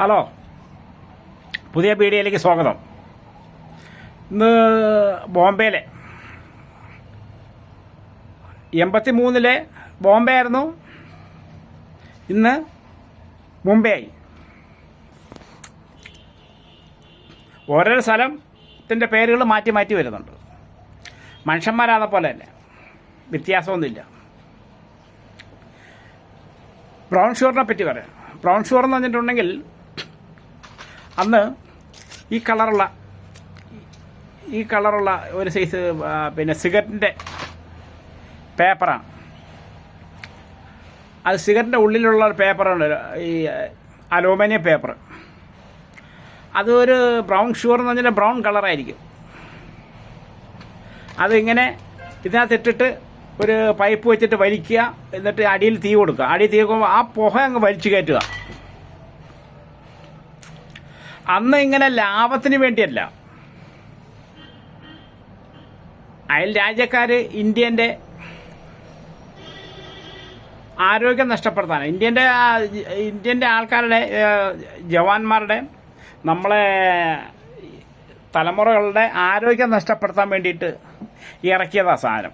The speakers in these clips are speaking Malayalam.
ഹലോ, പുതിയ വീഡിയോയിലേക്ക് സ്വാഗതം. ഇന്ന് ബോംബെയിലെ 83 ബോംബെ ആയിരുന്നു, ഇന്ന് മുംബൈ ആയി. ഓരോ സ്ഥലത്തിൻ്റെ പേരുകൾ മാറ്റി മാറ്റി വരുന്നുണ്ട്. മനുഷ്യന്മാരാതെ പോലെ തന്നെ വ്യത്യാസമൊന്നുമില്ല. ബ്രൗൺ ഷുഗറിനെ പറ്റി പറയാം. ബ്രൗൺ ഷുഗർ എന്ന് പറഞ്ഞിട്ടുണ്ടെങ്കിൽ അന്ന് ഈ കളറുള്ള ഒരു സൈസ് പിന്നെ സിഗരറ്റിൻ്റെ പേപ്പറാണ്. അത് സിഗരറ്റിൻ്റെ ഉള്ളിലുള്ള പേപ്പറാണ്, ഈ അലൂമിനിയം പേപ്പർ. അതൊരു ബ്രൗൺ ഷുഗർ എന്ന് പറഞ്ഞാൽ ബ്രൗൺ കളറായിരിക്കും. അതിങ്ങനെ ഇതിനകത്തിട്ടിട്ട് ഒരു പൈപ്പ് വെച്ചിട്ട് വലിക്കുക, എന്നിട്ട് അടിയിൽ തീ കൊടുക്കുക. അടിയിൽ തീ കൊടുക്കുമ്പോൾ ആ പുക അങ്ങ് വലിച്ചു കയറ്റുക. അന്ന് ഇങ്ങനെ ലാഭത്തിന് വേണ്ടിയല്ല, അയൽ രാജ്യക്കാർ ഇന്ത്യൻ്റെ ആരോഗ്യം നഷ്ടപ്പെടുത്താൻ, ഇന്ത്യൻ്റെ ആൾക്കാരുടെ ജവാന്മാരുടെ നമ്മളെ തലമുറകളുടെ ആരോഗ്യം നഷ്ടപ്പെടുത്താൻ വേണ്ടിയിട്ട് ഇറക്കിയതാണ് സാധനം.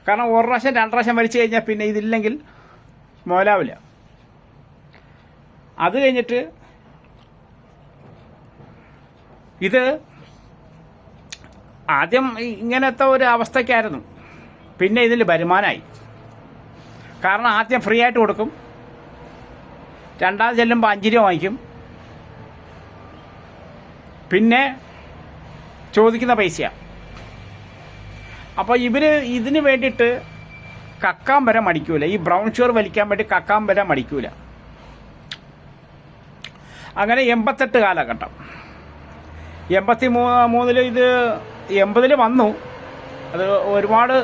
കാരണം ഒരു പ്രാവശ്യം 2 പ്രാവശ്യം വലിച്ചു കഴിഞ്ഞാൽ പിന്നെ ഇതില്ലെങ്കിൽ മുതലാവില്ല. അത് കഴിഞ്ഞിട്ട് ഇത് ആദ്യം ഇങ്ങനത്തെ ഒരു അവസ്ഥയ്ക്കായിരുന്നു, പിന്നെ ഇതിൽ വരുമാനമായി. കാരണം ആദ്യം ഫ്രീ ആയിട്ട് കൊടുക്കും, രണ്ടാമത് ചെല്ലുമ്പോൾ 5 രൂപ വാങ്ങിക്കും, പിന്നെ ചോദിക്കുന്ന പൈസയാണ്. അപ്പോൾ ഇതിന് വേണ്ടിയിട്ട് കക്കാൻ വരെ മടിക്കൂല. ഈ ബ്രൗൺ ഷുഗർ വലിക്കാൻ വേണ്ടി കക്കാൻ വരെ മടിക്കൂല. അങ്ങനെ 88 കാലഘട്ടം, 83 ഇത് 80 വന്നു. അത് ഒരുപാട്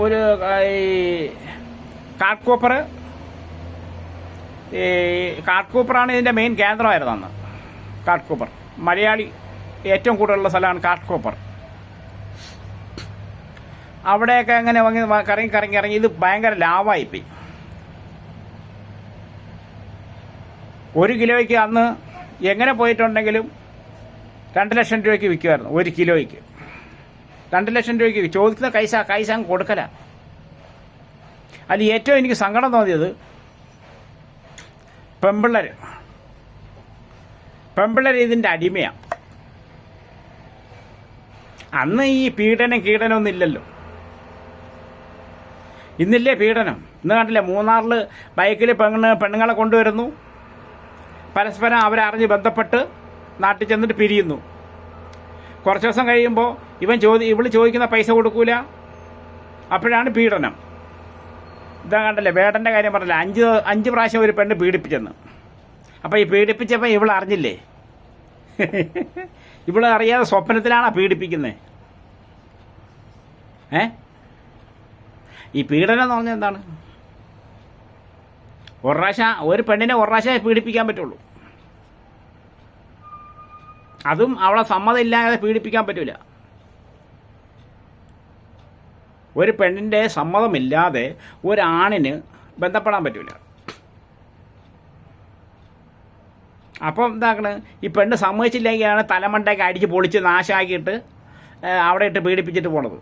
ഒരു ഈ കാട്ട്കോപ്പറാണ് ഇതിൻ്റെ മെയിൻ കേന്ദ്രമായിരുന്നു അന്ന്. കാട്ട്കോപ്പർ മലയാളി ഏറ്റവും കൂടുതലുള്ള സ്ഥലമാണ് കാട്ട്കോപ്പർ. അവിടെയൊക്കെ അങ്ങനെ കറങ്ങി ഇത് ഭയങ്കര ലാഭമായിപ്പോയി. 1 കിലോയ്ക്ക് അന്ന് എങ്ങനെ പോയിട്ടുണ്ടെങ്കിലും 2 ലക്ഷം രൂപയ്ക്ക് വിൽക്കുമായിരുന്നു. 1 കിലോയ്ക്ക് 2 ലക്ഷം രൂപയ്ക്ക് ചോദിക്കുന്ന കൈസ അങ്ങ് കൊടുക്കല. അതിൽ ഏറ്റവും എനിക്ക് സങ്കടം തോന്നിയത് പെമ്പിള്ളേർ ഇതിൻ്റെ അടിമയാണ്. അന്ന് ഈ കീടനമൊന്നും ഇല്ലല്ലോ. ഇന്നില്ലേ പീഡനം? ഇന്ന് കണ്ടില്ലേ, മൂന്നാറിൽ ബൈക്കിൽ പെണ്ണുങ്ങളെ കൊണ്ടുവരുന്നു, പരസ്പരം അവരറിഞ്ഞ് ബന്ധപ്പെട്ട് നാട്ടിൽ ചെന്നിട്ട് പിരിയുന്നു. കുറച്ച് ദിവസം കഴിയുമ്പോൾ ഇവള് ചോദിക്കുന്ന പൈസ കൊടുക്കൂല, അപ്പോഴാണ് പീഡനം. ഇതാ കണ്ടല്ലേ, വേടൻ്റെ കാര്യം പറഞ്ഞില്ല, 5 പ്രാവശ്യം ഒരു പെണ്ണ് പീഡിപ്പിച്ചെന്ന്. അപ്പോൾ ഈ പീഡിപ്പിച്ചപ്പോൾ ഇവൾ അറിഞ്ഞില്ലേ? ഇവള് അറിയാതെ സ്വപ്നത്തിലാണോ പീഡിപ്പിക്കുന്നത്? ഈ പീഡനം എന്ന് പറഞ്ഞാൽ എന്താണ്? ഒരു പെണ്ണിനെ ഒരു പ്രാവശ്യം പീഡിപ്പിക്കാൻ പറ്റുള്ളൂ. അതും അവളെ സമ്മതം ഇല്ലാതെ പീഡിപ്പിക്കാൻ പറ്റില്ല. ഒരു പെണ്ണിൻ്റെ സമ്മതമില്ലാതെ ഒരാണിന് ബന്ധപ്പെടാൻ പറ്റില്ല. അപ്പം എന്താക്കണ്, ഈ പെണ്ണ് സമ്മതിച്ചില്ലെങ്കിലാണ് തലമണ്ടയൊക്കെ അടിച്ച് പൊളിച്ച് നാശമാക്കിയിട്ട് അവിടെ ഇട്ട് പീഡിപ്പിച്ചിട്ട് പോണത്.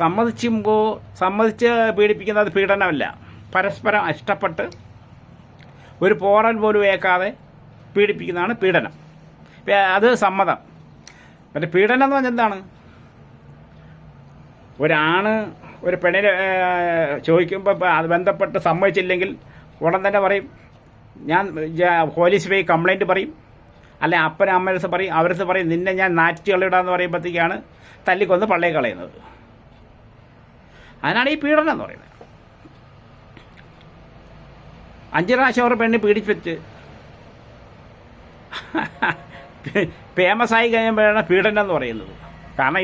സമ്മതിച്ച് പീഡിപ്പിക്കുന്നത് പീഡനമല്ല, പരസ്പരം ഇഷ്ടപ്പെട്ട് ഒരു പോറൽ പോലും ഏക്കാതെ പീഡിപ്പിക്കുന്നതാണ് പീഡനം. അത് സമ്മതം. മറ്റേ പീഡനം എന്ന് പറഞ്ഞാൽ എന്താണ്? ഒരാണ് ഒരു പെണ്ണിനെ ചോദിക്കുമ്പോൾ അത് ബന്ധപ്പെട്ട് സമ്മതിച്ചില്ലെങ്കിൽ ഉടൻ തന്നെ പറയും, ഞാൻ പോലീസ് പോയി കംപ്ലൈൻറ്റ് പറയും, അല്ലെ അപ്പനും അമ്മരടുത്ത് പറയും, അവരടുത്ത് പറയും നിന്നെ ഞാൻ നാറ്റിച്ച് കളയിടാന്ന് പറയുമ്പോഴത്തേക്കാണ് തല്ലിക്കൊന്ന് പള്ളിയിൽ കളയുന്നത്. അതിനാണ് ഈ പീഡനം എന്ന് പറയുന്നത്. 5 പ്രാവശ്യം ഒരു പെണ്ണ് പീഡിപ്പിച്ച് ഫേമസായി കഴിയുമ്പോഴാണ് പീഡനം എന്ന് പറയുന്നത്. കാരണം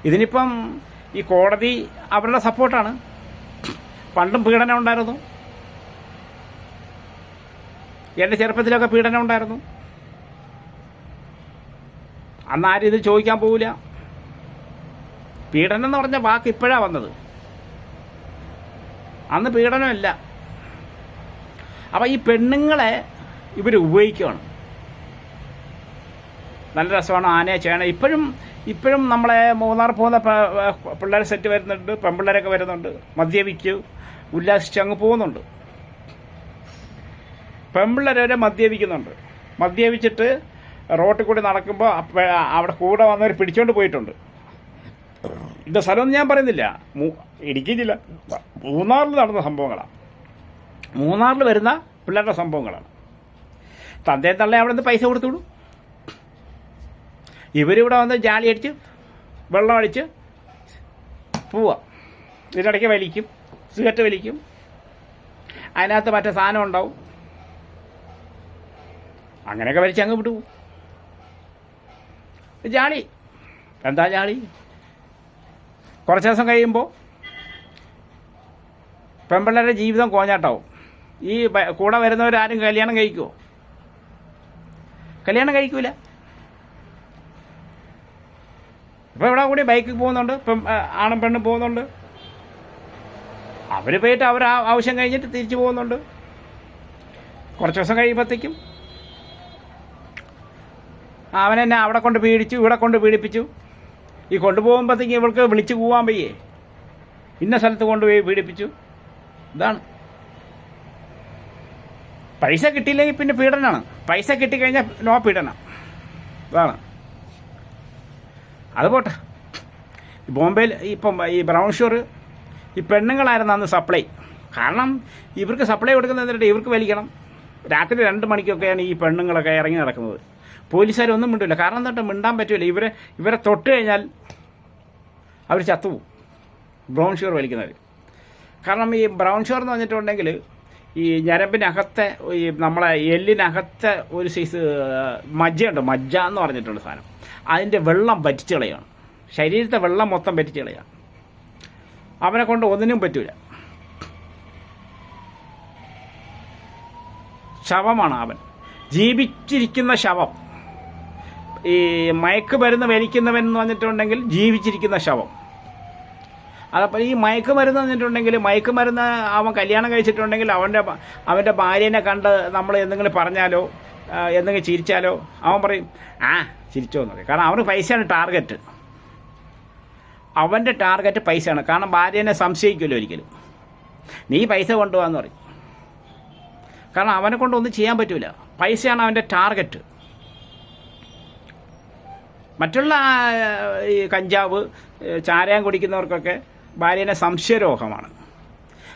ഇതിനിപ്പം ഈ കോടതി അവരുടെ സപ്പോർട്ടാണ്. പണ്ടും പീഡനം ഉണ്ടായിരുന്നു, എൻ്റെ ചെറുപ്പത്തിലൊക്കെ പീഡനം ഉണ്ടായിരുന്നു. അന്ന് ആരും ഇത് ചോദിക്കാൻ പോവില്ല. പീഡനം എന്ന് പറഞ്ഞ വാക്ക് ഇപ്പോഴാണ് വന്നത്. അന്ന് പീഡനമില്ല. അപ്പോൾ ഈ പെണ്ണുങ്ങളെ ഇവർ ഉപയോഗിക്കുകയാണ്. നല്ല രസമാണ് ആനയെ ചെയ്യണം. ഇപ്പോഴും നമ്മളെ മൂന്നാർ പോകുന്ന പിള്ളേർ സെറ്റ് വരുന്നുണ്ട്, പെൺപിള്ളേരൊക്കെ വരുന്നുണ്ട്, മദ്യപിച്ച് ഉല്ലാസിച്ച് അങ്ങ് പോകുന്നുണ്ട്. പെൺപിള്ളേർ വരെ മദ്യപിക്കുന്നുണ്ട്. മദ്യപിച്ചിട്ട് റോട്ടിൽ കൂടി നടക്കുമ്പോൾ അവിടെ കൂടെ വന്നവർ പിടിച്ചോണ്ട് പോയിട്ടുണ്ട്. ഇത് സ്ഥലമൊന്നും ഞാൻ പറയുന്നില്ല, ഇടുക്കി ജില്ല മൂന്നാറിൽ നടന്ന സംഭവങ്ങളാണ്. മൂന്നാറിൽ വരുന്ന പിള്ളേരുടെ സംഭവങ്ങളാണ്. തന്തേ തള്ളേ അവിടെ നിന്ന് പൈസ കൊടുത്തുവിടും. ഇവരിവിടെ വന്ന് ജാലി അടിച്ച് വെള്ളം അടിച്ച് പോവുക. ഇതിനിടയ്ക്ക് വലിക്കും, സിഗരറ്റ് വലിക്കും, അതിനകത്ത് മറ്റേ സാധനം ഉണ്ടാവും, അങ്ങനെയൊക്കെ വലിച്ച് അങ്ങ് വിട്ടു. ജാളി എന്താ ജാളി? കുറച്ച് ദിവസം കഴിയുമ്പോൾ പെൺപിള്ളേരുടെ ജീവിതം കോഞ്ഞാട്ടാവും. ഈ കൂടെ വരുന്നവരാരും കല്യാണം കഴിക്കുമോ? കല്യാണം കഴിക്കൂല. ഇപ്പോൾ ഇവിടെ കൂടി ബൈക്കിൽ പോകുന്നുണ്ട്, ആണും പെണ്ണും പോകുന്നുണ്ട്. അവർ പോയിട്ട് അവർ ആവശ്യം കഴിഞ്ഞിട്ട് തിരിച്ചു പോകുന്നുണ്ട്. കുറച്ച് ദിവസം കഴിയുമ്പോഴത്തേക്കും അവനെന്നെ അവിടെ കൊണ്ട് പീഡിച്ചു, ഇവിടെ കൊണ്ട് പീഡിപ്പിച്ചു. ഈ കൊണ്ടുപോകുമ്പോഴത്തേക്കും ഇവൾക്ക് വിളിച്ച് പോകാൻ വയ്യേ, ഇന്ന സ്ഥലത്ത് കൊണ്ടുപോയി പീഡിപ്പിച്ചു. ഇതാണ്. പൈസ കിട്ടിയില്ലെങ്കിൽ പിന്നെ പീഡനമാണ്. പൈസ കിട്ടിക്കഴിഞ്ഞാൽ നോ പീഡനം. ഇതാണ്. അത് പോട്ടെ. ബോംബെയിൽ ഇപ്പം ഈ ബ്രൗൺ ഷുഗർ ഈ പെണ്ണുങ്ങളായിരുന്നു അന്ന് സപ്ലൈ. കാരണം ഇവർക്ക് സപ്ലൈ കൊടുക്കുന്നത് എന്നിട്ട് ഇവർക്ക് വലിക്കണം. രാത്രി 2 മണിക്കൊക്കെയാണ് ഈ പെണ്ണുങ്ങളൊക്കെ ഇറങ്ങി നടക്കുന്നത്. പോലീസുകാരൊന്നും മിണ്ടില്ല. കാരണം എന്നിട്ട് മിണ്ടാൻ പറ്റില്ല. ഇവരെ തൊട്ട് കഴിഞ്ഞാൽ അവർ ചത്തുപോകും, ബ്രൗൺ ഷുഗർ വലിക്കുന്നവർ. കാരണം ഈ ബ്രൗൺ ഷുഗർ എന്ന് പറഞ്ഞിട്ടുണ്ടെങ്കിൽ ഈ ഞരമ്പിനകത്തെ ഈ നമ്മളെ എല്ലിനകത്തെ ഒരു സൈസ് മജ്ജയുണ്ട്, മജ്ജ എന്ന് പറഞ്ഞിട്ടുണ്ട് സാധനം. അതിൻ്റെ വെള്ളം വറ്റിച്ച് കളയാണ്, ശരീരത്തെ വെള്ളം മൊത്തം വറ്റിച്ച് കളയാണ്. അവനെ കൊണ്ട് ഒന്നിനും പറ്റൂല. ശവമാണ് അവൻ, ജീവിച്ചിരിക്കുന്ന ശവം. ഈ മയക്കുമരുന്ന് വലിക്കുന്നവൻ എന്ന് പറഞ്ഞിട്ടുണ്ടെങ്കിൽ ജീവിച്ചിരിക്കുന്ന ശവം. അതപ്പോൾ ഈ മയക്കുമരുന്ന് പറഞ്ഞിട്ടുണ്ടെങ്കിൽ മയക്കുമരുന്ന് അവൻ കല്യാണം കഴിച്ചിട്ടുണ്ടെങ്കിൽ അവൻ്റെ ഭാര്യനെ കണ്ട് നമ്മൾ എന്തെങ്കിലും പറഞ്ഞാലോ എന്തെങ്കിലും ചിരിച്ചാലോ അവൻ പറയും ആ ചിരിച്ചോ എന്ന് പറയും. കാരണം അവന് പൈസയാണ് ടാർഗറ്റ്. അവൻ്റെ ടാർഗറ്റ് പൈസയാണ്. കാരണം ഭാര്യനെ സംശയിക്കുമല്ലോ ഒരിക്കലും. നീ പൈസ കൊണ്ടുപോകാന്ന് പറയും. കാരണം അവനെ കൊണ്ടൊന്നും ചെയ്യാൻ പറ്റില്ല. പൈസയാണ് അവൻ്റെ ടാർഗറ്റ്. മറ്റുള്ള ഈ കഞ്ചാവ് ചാരായം കുടിക്കുന്നവർക്കൊക്കെ ഭാര്യനെ സംശയരോഗമാണ്.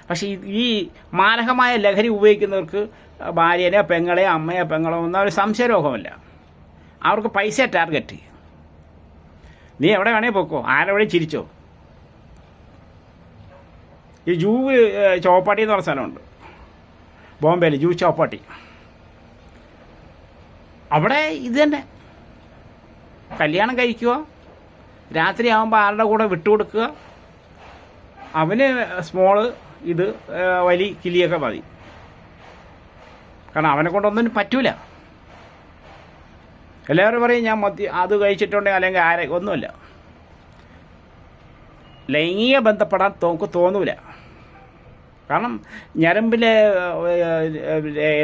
പക്ഷേ ഈ മാരകമായ ലഹരി ഉപയോഗിക്കുന്നവർക്ക് ഭാര്യനെ പെങ്ങളെ അമ്മയെ പെങ്ങളോ ഒന്നും അവർ സംശയരോഗമല്ല. അവർക്ക് പൈസ ടാർഗറ്റ്. നീ എവിടെ വേണേൽ പോക്കോ, ആരെവിടെ ചിരിച്ചോ. ഈ ജൂവ് ചോപ്പാട്ടി എന്ന് പറഞ്ഞ സ്ഥലമുണ്ട് ബോംബെയിൽ, ജൂ ചോപ്പാട്ടി. അവിടെ ഇത് തന്നെ, കല്യാണം കഴിക്കുക, രാത്രി ആകുമ്പോൾ ആരുടെ കൂടെ വിട്ടുകൊടുക്കുക. അവന് സ്മോള്, ഇത് വലിയ കിലിയൊക്കെ മതി. കാരണം അവനെ കൊണ്ടൊന്നും പറ്റൂല. എല്ലാവരും പറയും ഞാൻ അത് കഴിച്ചിട്ടുണ്ടെങ്കിൽ അല്ലെങ്കിൽ ആരെ ഒന്നുമില്ല. ലൈംഗിക ബന്ധപ്പെടാൻ തോന്നൂല. കാരണം ഞരമ്പിലെ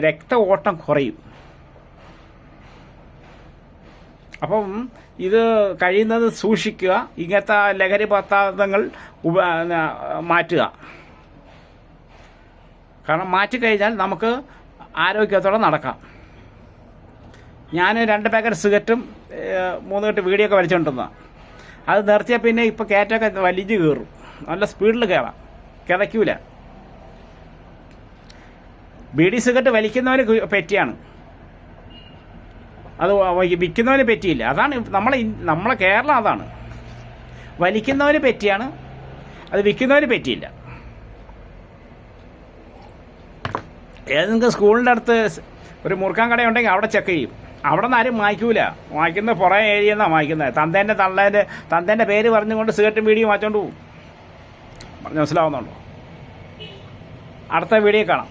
രക്ത ഓട്ടം കുറയും. അപ്പം ഇത് കഴിയുന്നത് സൂക്ഷിക്കുക. ഇങ്ങനത്തെ ലഹരി പദാർത്ഥങ്ങൾ മാറ്റുക. കാരണം മാറ്റിക്കഴിഞ്ഞാൽ നമുക്ക് ആരോഗ്യത്തോടെ നടക്കാം. ഞാൻ 2 പാക്കറ്റ് സിഗരറ്റും 3 കെട്ട് വീഡിയോ ഒക്കെ വലിച്ചുകൊണ്ടിരുന്നതാണ്. അത് നിർത്തിയാൽ പിന്നെ ഇപ്പോൾ കയറ്റൊക്കെ വലിഞ്ഞ് കയറും. നല്ല സ്പീഡിൽ കയറാം, കിതയ്ക്കൂല. ബീഡി സിഗരറ്റ് വലിക്കുന്നവന് പറ്റിയാണ്, അത് വിൽക്കുന്നവന് പറ്റിയില്ല. അതാണ് നമ്മളെ കേരളം. അതാണ് വലിക്കുന്നവന് പറ്റിയാണ്, അത് വിൽക്കുന്നവന് പറ്റിയില്ല. ഏതെങ്കിലും സ്കൂളിൻ്റെ അടുത്ത് ഒരു മുറുക്കാൻ കടയുണ്ടെങ്കിൽ അവിടെ ചെക്ക് ചെയ്യും. അവിടെ നിന്ന് ആരും വാങ്ങിക്കൂല. വാങ്ങിക്കുന്ന പുറേ ഏരിയ എന്നാണ് വാങ്ങിക്കുന്നത്. തന്തേൻ്റെ പേര് പറഞ്ഞുകൊണ്ട് സിഗരറ്റും വീഡിയോ മാറ്റോണ്ട് പോകും. മനസ്സിലാവുന്നുണ്ടോ? അടുത്ത വീഡിയോ കാണാം.